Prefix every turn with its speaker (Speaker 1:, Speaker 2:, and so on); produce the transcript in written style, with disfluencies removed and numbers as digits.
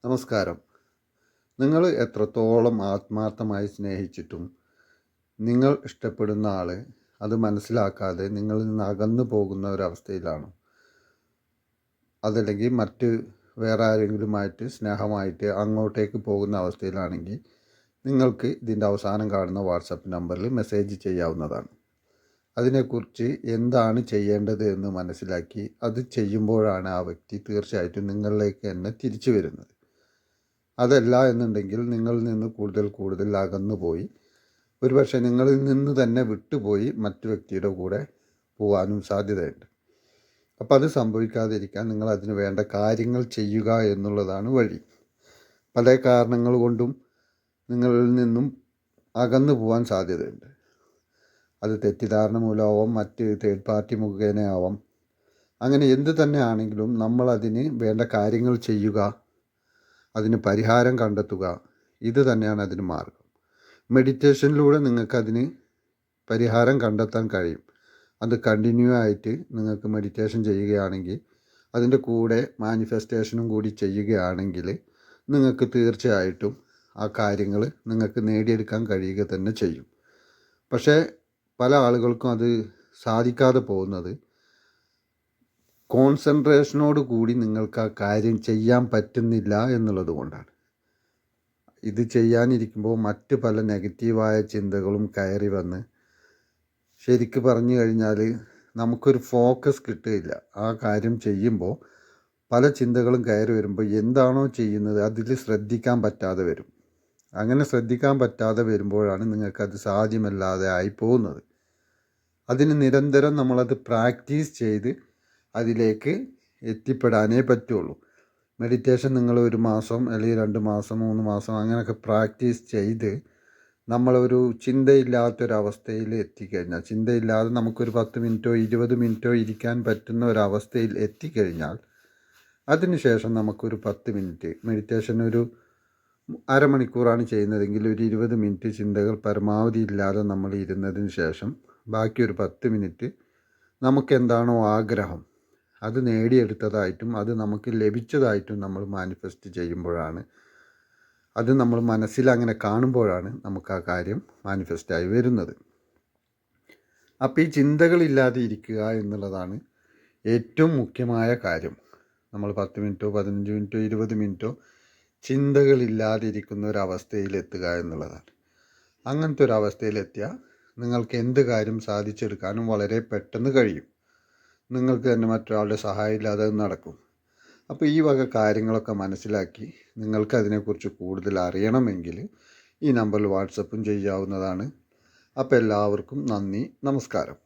Speaker 1: നമസ്കാരം. നിങ്ങൾ എത്രത്തോളം ആത്മാർത്ഥമായി സ്നേഹിച്ചിട്ടും നിങ്ങൾ ഇഷ്ടപ്പെടുന്ന ആൾ അത് മനസ്സിലാക്കാതെ നിങ്ങളിൽ നിന്ന് അകന്നു പോകുന്ന ഒരവസ്ഥയിലാണ്. അതല്ലെങ്കിൽ വേറെ ആരെങ്കിലുമായിട്ട് സ്നേഹമായിട്ട് അങ്ങോട്ടേക്ക് പോകുന്ന അവസ്ഥയിലാണെങ്കിൽ നിങ്ങൾക്ക് ഇതിൻ്റെ അവസാനം കാണുന്ന വാട്സപ്പ് നമ്പറിൽ മെസ്സേജ് ചെയ്യാവുന്നതാണ്. അതിനെക്കുറിച്ച് എന്താണ് ചെയ്യേണ്ടത് എന്ന് മനസ്സിലാക്കി അത് ചെയ്യുമ്പോഴാണ് ആ വ്യക്തി തീർച്ചയായിട്ടും നിങ്ങളിലേക്ക് തന്നെ തിരിച്ചു വരുന്നത്. അതല്ല എന്നുണ്ടെങ്കിൽ നിങ്ങളിൽ നിന്ന് കൂടുതൽ അകന്നു പോയി ഒരുപക്ഷെ നിങ്ങളിൽ നിന്ന് തന്നെ വിട്ടുപോയി മറ്റു വ്യക്തിയുടെ കൂടെ പോകാനും സാധ്യതയുണ്ട്. അപ്പോൾ അത് സംഭവിക്കാതിരിക്കാൻ നിങ്ങൾ അതിന് വേണ്ട കാര്യങ്ങൾ ചെയ്യുക എന്നുള്ളതാണ് വഴി. പല കാരണങ്ങൾ കൊണ്ടും നിങ്ങളിൽ നിന്നും അകന്നു പോകാൻ സാധ്യതയുണ്ട്. അത് തെറ്റിദ്ധാരണ മൂലമാവാം, മറ്റ് തേർഡ് പാർട്ടി മുഖേനയാവാം. അങ്ങനെ എന്ത് തന്നെ ആണെങ്കിലും നമ്മളതിന് വേണ്ട കാര്യങ്ങൾ ചെയ്യുക, അതിന് പരിഹാരം കണ്ടെത്തുക, ഇത് തന്നെയാണ് അതിന് മാർഗം. മെഡിറ്റേഷനിലൂടെ നിങ്ങൾക്കതിന് പരിഹാരം കണ്ടെത്താൻ കഴിയും. അത് കണ്ടിന്യൂ ആയിട്ട് നിങ്ങൾക്ക് മെഡിറ്റേഷൻ ചെയ്യുകയാണെങ്കിൽ, അതിൻ്റെ കൂടെ മാനിഫെസ്റ്റേഷനും കൂടി ചെയ്യുകയാണെങ്കിൽ നിങ്ങൾക്ക് തീർച്ചയായിട്ടും ആ കാര്യങ്ങൾ നിങ്ങൾക്ക് നേടിയെടുക്കാൻ കഴിയുക തന്നെ ചെയ്യും. പക്ഷേ പല ആളുകൾക്കും അത് സാധിക്കാതെ പോകുന്നത് കോൺസെൻട്രേഷനോട് കൂടി നിങ്ങൾക്ക് ആ കാര്യം ചെയ്യാൻ പറ്റുന്നില്ല എന്നുള്ളത് കൊണ്ടാണ്. ഇത് ചെയ്യാനിരിക്കുമ്പോൾ മറ്റ് പല നെഗറ്റീവായ ചിന്തകളും കയറി വന്ന് ശരിക്ക് പറഞ്ഞു കഴിഞ്ഞാൽ നമുക്കൊരു ഫോക്കസ് കിട്ടുകയില്ല. ആ കാര്യം ചെയ്യുമ്പോൾ പല ചിന്തകളും കയറി വരുമ്പോൾ എന്താണോ ചെയ്യുന്നത് അതിൽ ശ്രദ്ധിക്കാൻ പറ്റാതെ വരും. അങ്ങനെ ശ്രദ്ധിക്കാൻ പറ്റാതെ വരുമ്പോഴാണ് നിങ്ങൾക്കത് സാധ്യമല്ലാതെ ആയി പോകുന്നത്. അതിന് നിരന്തരം നമ്മളത് പ്രാക്ടീസ് ചെയ്ത് അതിലേക്ക് എത്തിപ്പെടാനേ പറ്റുള്ളൂ. മെഡിറ്റേഷൻ നിങ്ങൾ 1 മാസം അല്ലെങ്കിൽ 2 മാസം 3 മാസം അങ്ങനെയൊക്കെ പ്രാക്ടീസ് ചെയ്ത് നമ്മളൊരു ചിന്തയില്ലാത്തൊരവസ്ഥയിൽ എത്തിക്കഴിഞ്ഞാൽ, ചിന്തയില്ലാതെ നമുക്കൊരു 10 മിനിറ്റോ 20 മിനിറ്റോ ഇരിക്കാൻ പറ്റുന്ന ഒരവസ്ഥയിൽ എത്തിക്കഴിഞ്ഞാൽ അതിനുശേഷം നമുക്കൊരു 10 മിനിറ്റ് മെഡിറ്റേഷൻ ഒരു അരമണിക്കൂറാണ് ചെയ്യുന്നതെങ്കിൽ ഒരു 20 മിനിറ്റ് ചിന്തകൾ പരമാവധി ഇല്ലാതെ നമ്മൾ ഇരുന്നതിന് ശേഷം ബാക്കി ഒരു 10 മിനിറ്റ് നമുക്കെന്താണോ ആഗ്രഹം അത് നേടിയെടുത്തതായിട്ടും അത് നമുക്ക് ലഭിച്ചതായിട്ടും നമ്മൾ മാനിഫെസ്റ്റ് ചെയ്യുമ്പോഴാണ്, അത് നമ്മൾ മനസ്സിൽ അങ്ങനെ കാണുമ്പോഴാണ് നമുക്ക് ആ കാര്യം മാനിഫെസ്റ്റായി വരുന്നത്. അപ്പോൾ ഈ ചിന്തകളില്ലാതെ ഇരിക്കുക എന്നുള്ളതാണ് ഏറ്റവും മുഖ്യമായ കാര്യം. നമ്മൾ 10 മിനിറ്റോ 15 മിനിറ്റോ 20 മിനിറ്റോ ചിന്തകളില്ലാതെ ഇരിക്കുന്ന ഒരവസ്ഥയിലെത്തുക എന്നുള്ളതാണ്. അങ്ങനത്തെ ഒരു അവസ്ഥയിലെത്തിയാൽ നിങ്ങൾക്ക് എന്ത് കാര്യം സാധിച്ചെടുക്കാനും വളരെ പെട്ടെന്ന് കഴിയും. നിങ്ങൾക്ക് തന്നെ മറ്റൊരാളുടെ സഹായം ഇല്ലാതെ നടക്കും. അപ്പോൾ ഈ വക കാര്യങ്ങളൊക്കെ മനസ്സിലാക്കി നിങ്ങൾക്ക് അതിനെക്കുറിച്ച് കൂടുതൽ അറിയണമെങ്കിൽ ഈ നമ്പറിൽ വാട്സപ്പും ചെയ്യാവുന്നതാണ്. അപ്പോൾ എല്ലാവർക്കും നന്ദി, നമസ്കാരം.